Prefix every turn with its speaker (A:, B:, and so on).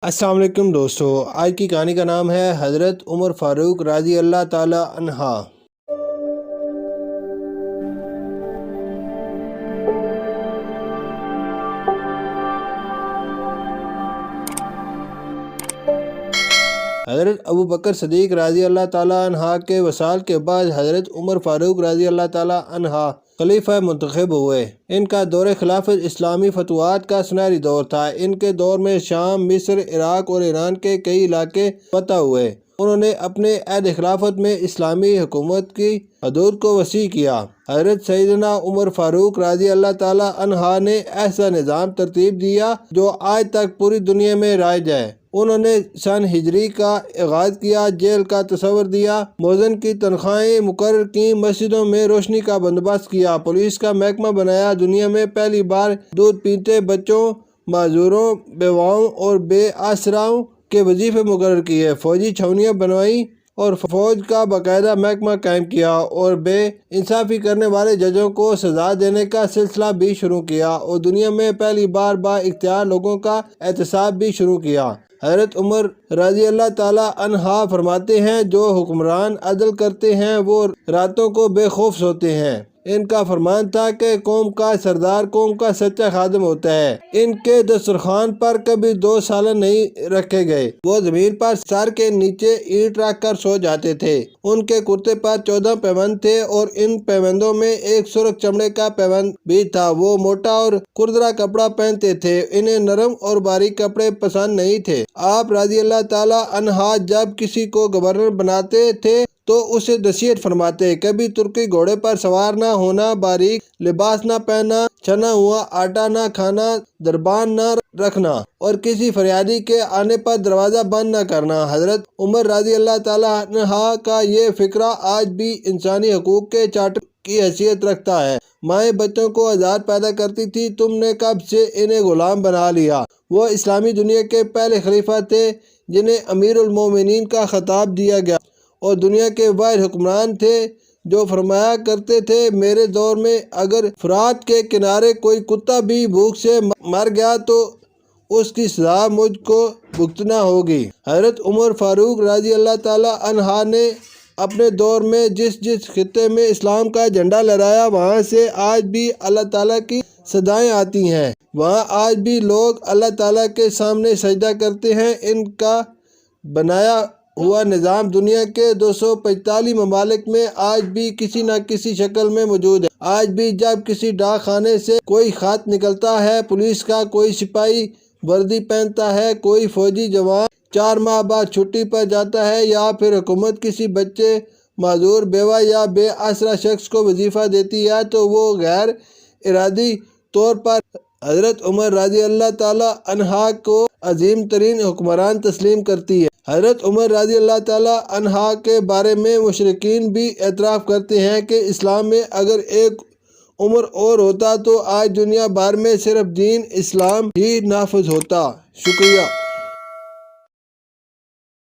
A: السلام علیکم دوستو، آج کی کہانی کا نام ہے حضرت عمر فاروق رضی اللہ تعالی عنہ۔ حضرت ابو بکر صدیق رضی اللہ تعالی عنہ کے وصال کے بعد حضرت عمر فاروق رضی اللہ تعالی عنہ خلیفہ منتخب ہوئے۔ ان کا دور خلافت اسلامی فتوحات کا سنہری دور تھا۔ ان کے دور میں شام، مصر، عراق اور ایران کے کئی علاقے فتح ہوئے۔ انہوں نے اپنے عہد خلافت میں اسلامی حکومت کی حدود کو وسیع کیا۔ حضرت سیدنا عمر فاروق رضی اللہ تعالی عنہ نے ایسا نظام ترتیب دیا جو آج تک پوری دنیا میں رائج ہے۔ انہوں نے سن ہجری کا آغاز کیا، جیل کا تصور دیا، مؤذن کی تنخواہیں مقرر کی، مسجدوں میں روشنی کا بندوبست کیا، پولیس کا محکمہ بنایا، دنیا میں پہلی بار دودھ پیتے بچوں، معذوروں، بیواؤں اور بے آسراؤں کے وظیفے مقرر کیے، فوجی چھاؤنیاں بنوائیں اور فوج کا باقاعدہ محکمہ قائم کیا، اور بے انصافی کرنے والے ججوں کو سزا دینے کا سلسلہ بھی شروع کیا، اور دنیا میں پہلی بار با اختیار لوگوں کا احتساب بھی شروع کیا۔ حضرت عمر رضی اللہ تعالی عنہ فرماتے ہیں، جو حکمران عدل کرتے ہیں وہ راتوں کو بے خوف سوتے ہیں۔ ان کا فرمان تھا کہ قوم کا سردار قوم کا سچا خادم ہوتا ہے۔ ان کے دسترخوان پر کبھی دو سالن نہیں رکھے گئے۔ وہ زمین پر سر کے نیچے اینٹ رکھ کر سو جاتے تھے۔ ان کے کرتے پر 14 پیوند تھے اور ان پیوندوں میں ایک سرخ چمڑے کا پیوند بھی تھا۔ وہ موٹا اور کھردرا کپڑا پہنتے تھے۔ انہیں نرم اور باریک کپڑے پسند نہیں تھے۔ آپ رضی اللہ تعالی عنہ جب کسی کو گورنر بناتے تھے تو اسے نصیحت فرماتے، کبھی ترکی گھوڑے پر سوار نہ ہونا، باریک لباس نہ پہننا، چھنا ہوا آٹا نہ کھانا، دربان نہ رکھنا اور کسی فریادی کے آنے پر دروازہ بند نہ کرنا۔ حضرت عمر رضی اللہ تعالی عنہ کا یہ فقرہ آج بھی انسانی حقوق کے چارٹر کی حیثیت رکھتا ہے۔ مائیں بچوں کو آزاد پیدا کرتی تھی، تم نے کب سے انہیں غلام بنا لیا۔ وہ اسلامی دنیا کے پہلے خلیفہ تھے جنہیں امیر المومنین کا خطاب دیا گیا اور دنیا کے واحد حکمران تھے جو فرمایا کرتے تھے، میرے دور میں اگر فرات کے کنارے کوئی کتا بھی بھوک سے مر گیا تو اس کی سزا مجھ کو بھگتنا ہوگی۔ حضرت عمر فاروق رضی اللہ تعالی عنہ نے اپنے دور میں جس خطے میں اسلام کا جھنڈا لہرایا، وہاں سے آج بھی اللہ تعالیٰ کی صدائیں آتی ہیں۔ وہاں آج بھی لوگ اللہ تعالیٰ کے سامنے سجدہ کرتے ہیں۔ ان کا بنایا ہوا نظام دنیا کے 245 ممالک میں آج بھی کسی نہ کسی شکل میں موجود ہے۔ آج بھی جب کسی ڈاک خانے سے کوئی خط نکلتا ہے، پولیس کا کوئی سپاہی وردی پہنتا ہے، کوئی فوجی جوان 4 ماہ بعد چھٹی پر جاتا ہے، یا پھر حکومت کسی بچے، معذور، بیوہ یا بے آسرا شخص کو وظیفہ دیتی ہے تو وہ غیر ارادی طور پر حضرت عمر رضی اللہ تعالی عنہ کو عظیم ترین حکمران تسلیم کرتی ہے۔ حضرت عمر رضی اللہ تعالی عنہ کے بارے میں مشرکین بھی اعتراف کرتے ہیں کہ اسلام میں اگر ایک عمر اور ہوتا تو آج دنیا بھر میں صرف دین اسلام ہی نافذ ہوتا۔ شکریہ۔